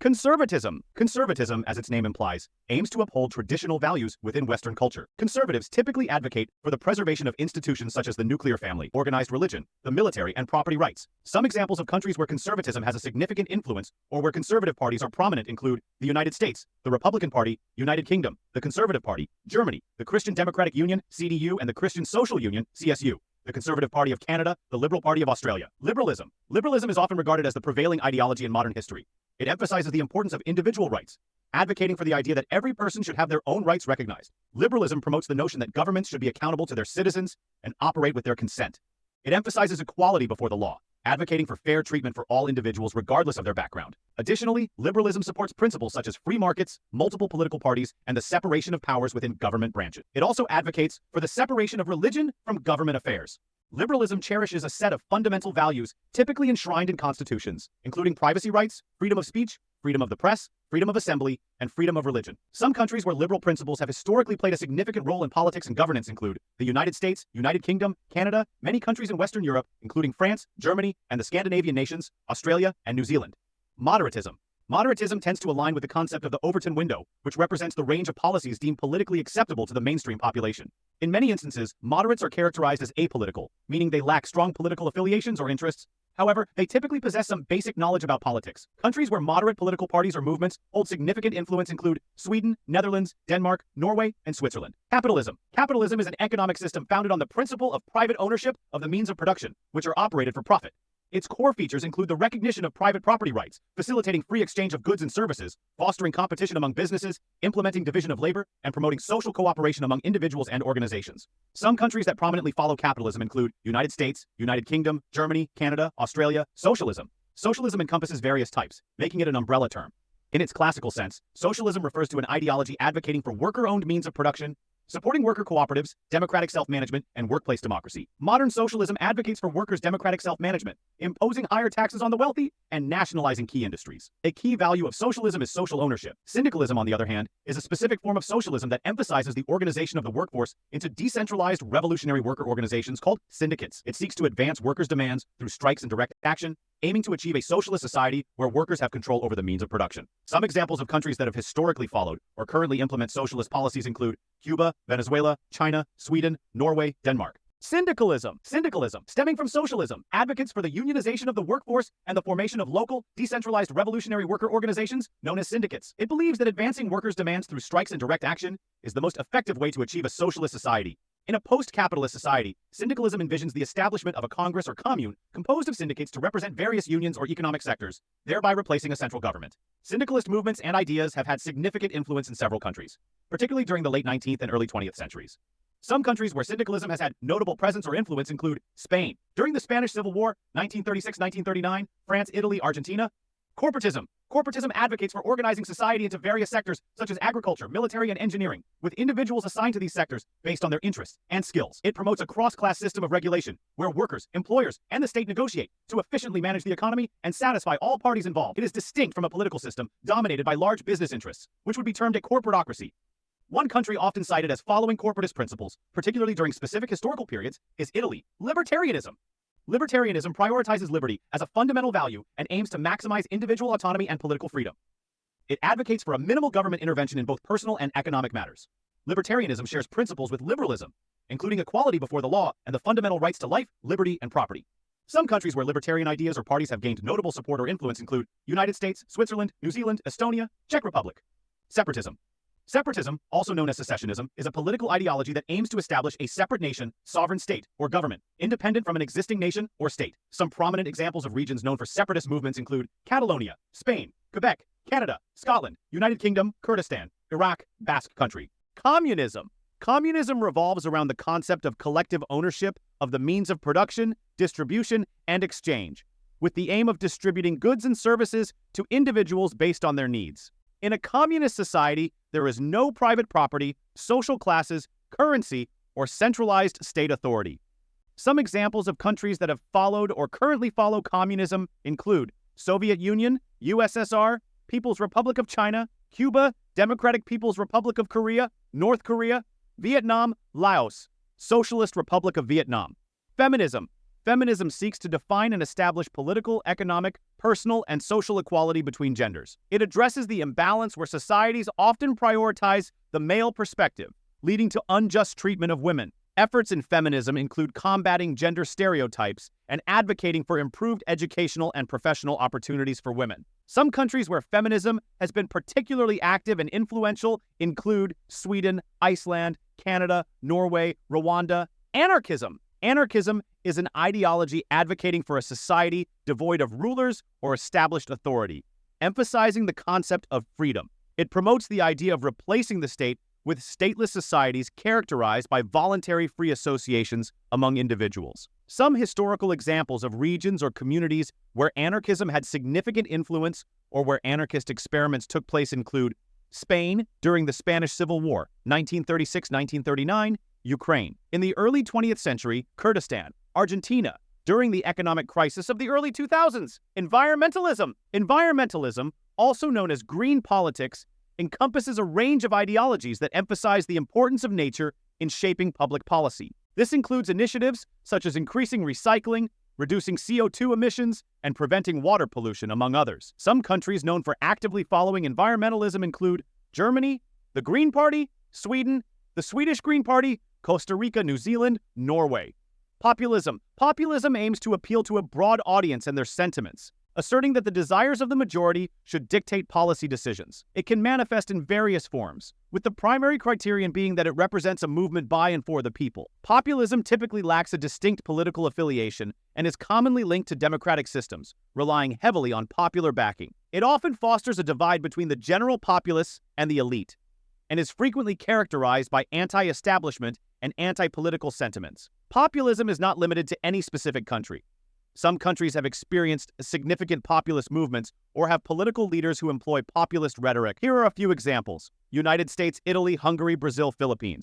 Conservatism. Conservatism, as its name implies, aims to uphold traditional values within Western culture. Conservatives typically advocate for the preservation of institutions such as the nuclear family, organized religion, the military, and property rights. Some examples of countries where conservatism has a significant influence or where conservative parties are prominent include the United States, the Republican Party, United Kingdom, the Conservative Party, Germany, the Christian Democratic Union, CDU, and the Christian Social Union, CSU. The Conservative Party of Canada, the Liberal Party of Australia. Liberalism. Liberalism is often regarded as the prevailing ideology in modern history. It emphasizes the importance of individual rights, advocating for the idea that every person should have their own rights recognized. Liberalism promotes the notion that governments should be accountable to their citizens and operate with their consent. It emphasizes equality before the law, advocating for fair treatment for all individuals regardless of their background. Additionally, liberalism supports principles such as free markets, multiple political parties, and the separation of powers within government branches. It also advocates for the separation of religion from government affairs. Liberalism cherishes a set of fundamental values typically enshrined in constitutions, including privacy rights, freedom of speech, freedom of the press, freedom of assembly, and freedom of religion. Some countries where liberal principles have historically played a significant role in politics and governance include the United States, United Kingdom, Canada, many countries in Western Europe, including France, Germany, and the Scandinavian nations, Australia, and New Zealand. Moderatism. Moderatism tends to align with the concept of the Overton window, which represents the range of policies deemed politically acceptable to the mainstream population. In many instances, moderates are characterized as apolitical, meaning they lack strong political affiliations or interests. However, they typically possess some basic knowledge about politics. Countries where moderate political parties or movements hold significant influence include Sweden, Netherlands, Denmark, Norway, and Switzerland. Capitalism. Capitalism is an economic system founded on the principle of private ownership of the means of production, which are operated for profit. Its core features include the recognition of private property rights, facilitating free exchange of goods and services, fostering competition among businesses, implementing division of labor, and promoting social cooperation among individuals and organizations. Some countries that prominently follow capitalism include United States, United Kingdom, Germany, Canada, Australia. Socialism. Socialism encompasses various types, making it an umbrella term. In its classical sense, socialism refers to an ideology advocating for worker-owned means of production, supporting worker cooperatives, democratic self-management, and workplace democracy. Modern socialism advocates for workers' democratic self-management, imposing higher taxes on the wealthy, and nationalizing key industries. A key value of socialism is social ownership. Syndicalism, on the other hand, is a specific form of socialism that emphasizes the organization of the workforce into decentralized revolutionary worker organizations called syndicates. It seeks to advance workers' demands through strikes and direct action, aiming to achieve a socialist society where workers have control over the means of production. Some examples of countries that have historically followed or currently implement socialist policies include Cuba, Venezuela, China, Sweden, Norway, Denmark. Syndicalism. Syndicalism, stemming from socialism, advocates for the unionization of the workforce and the formation of local, decentralized revolutionary worker organizations known as syndicates. It believes that advancing workers' demands through strikes and direct action is the most effective way to achieve a socialist society. In a post-capitalist society, syndicalism envisions the establishment of a congress or commune composed of syndicates to represent various unions or economic sectors, thereby replacing a central government. Syndicalist movements and ideas have had significant influence in several countries, particularly during the late 19th and early 20th centuries. Some countries where syndicalism has had notable presence or influence include Spain, during the Spanish Civil War, 1936-1939, France, Italy, Argentina. Corporatism. Corporatism advocates for organizing society into various sectors such as agriculture, military, and engineering, with individuals assigned to these sectors based on their interests and skills. It promotes a cross-class system of regulation where workers, employers, and the state negotiate to efficiently manage the economy and satisfy all parties involved. It is distinct from a political system dominated by large business interests, which would be termed a corporatocracy. One country often cited as following corporatist principles, particularly during specific historical periods, is Italy. Libertarianism. Libertarianism prioritizes liberty as a fundamental value and aims to maximize individual autonomy and political freedom. It advocates for a minimal government intervention in both personal and economic matters. Libertarianism shares principles with liberalism, including equality before the law and the fundamental rights to life, liberty, and property. Some countries where libertarian ideas or parties have gained notable support or influence include United States, Switzerland, New Zealand, Estonia, Czech Republic. Separatism. Separatism, also known as secessionism, is a political ideology that aims to establish a separate nation, sovereign state, or government, independent from an existing nation or state. Some prominent examples of regions known for separatist movements include Catalonia, Spain, Quebec, Canada, Scotland, United Kingdom, Kurdistan, Iraq, Basque Country. Communism. Communism revolves around the concept of collective ownership of the means of production, distribution, and exchange, with the aim of distributing goods and services to individuals based on their needs. In a communist society, there is no private property, social classes, currency, or centralized state authority. Some examples of countries that have followed or currently follow communism include Soviet Union, USSR, People's Republic of China, Cuba, Democratic People's Republic of Korea, North Korea, Vietnam, Laos, Socialist Republic of Vietnam. Feminism. Feminism seeks to define and establish political, economic, personal, and social equality between genders. It addresses the imbalance where societies often prioritize the male perspective, leading to unjust treatment of women. Efforts in feminism include combating gender stereotypes and advocating for improved educational and professional opportunities for women. Some countries where feminism has been particularly active and influential include Sweden, Iceland, Canada, Norway, Rwanda. Anarchism. Anarchism is an ideology advocating for a society devoid of rulers or established authority, emphasizing the concept of freedom. It promotes the idea of replacing the state with stateless societies characterized by voluntary free associations among individuals. Some historical examples of regions or communities where anarchism had significant influence or where anarchist experiments took place include Spain during the Spanish Civil War, 1936-1939, Ukraine. In the early 20th century, Kurdistan, Argentina, during the economic crisis of the early 2000s. Environmentalism. Environmentalism, also known as green politics, encompasses a range of ideologies that emphasize the importance of nature in shaping public policy. This includes initiatives such as increasing recycling, reducing CO2 emissions, and preventing water pollution, among others. Some countries known for actively following environmentalism include Germany, the Green Party, Sweden, the Swedish Green Party, Costa Rica, New Zealand, Norway. Populism. Populism aims to appeal to a broad audience and their sentiments, asserting that the desires of the majority should dictate policy decisions. It can manifest in various forms, with the primary criterion being that it represents a movement by and for the people. Populism typically lacks a distinct political affiliation and is commonly linked to democratic systems, relying heavily on popular backing. It often fosters a divide between the general populace and the elite, and is frequently characterized by anti-establishment and anti-political sentiments. Populism is not limited to any specific country. Some countries have experienced significant populist movements or have political leaders who employ populist rhetoric. Here are a few examples: United States, Italy, Hungary, Brazil, Philippines.